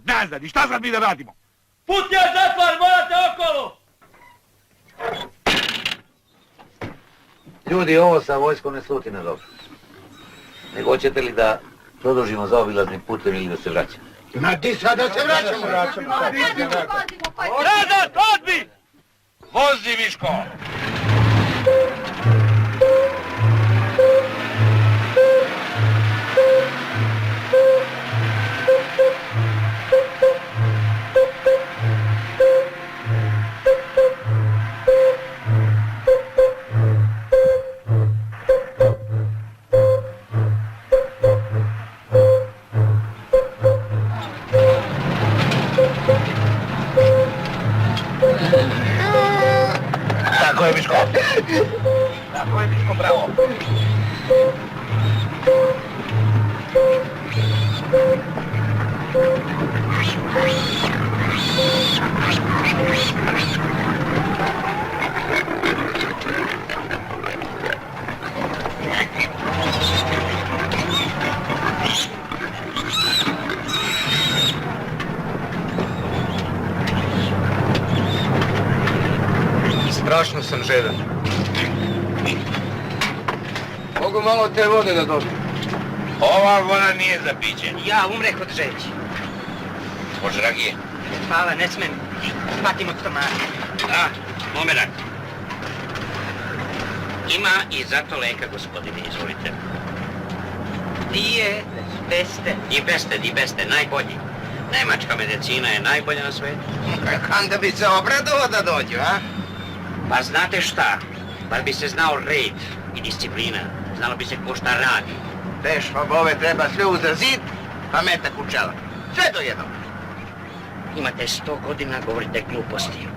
Nazad. I šta sad mi da radimo? Put je zatvor, morate okolo! Ljudi, ovo sa vojskom ne sluti na dobro. Nego hoćete li da produžimo zaobilaznim putem ili da se vraćamo? Ma di sad da se vraćamo? Nazad, odbi! Vozi, Miško! Tako je, Miško, bravo. Strašno sam žedan. Mogu malo te vode da dobijem. Ova voda nije za piće. Ja umreh od žeći. Može ragije? Hvala, ne smem. Patim od stomaka. Da, momenat. Ima i zato leka, gospodine, izvolite. Dije, beste. Di beste, najbolji. Nemačka medicina je najbolja na svetu. Onda bi se obradovao da dođu, a? Pa znate šta? Bar bi se znao red i disciplina. Znalo bi se ko šta radi. Te švabove treba sve uza zid, pa metak u čela. Sve do jednog. Imate 100 godina, govorite gluposti.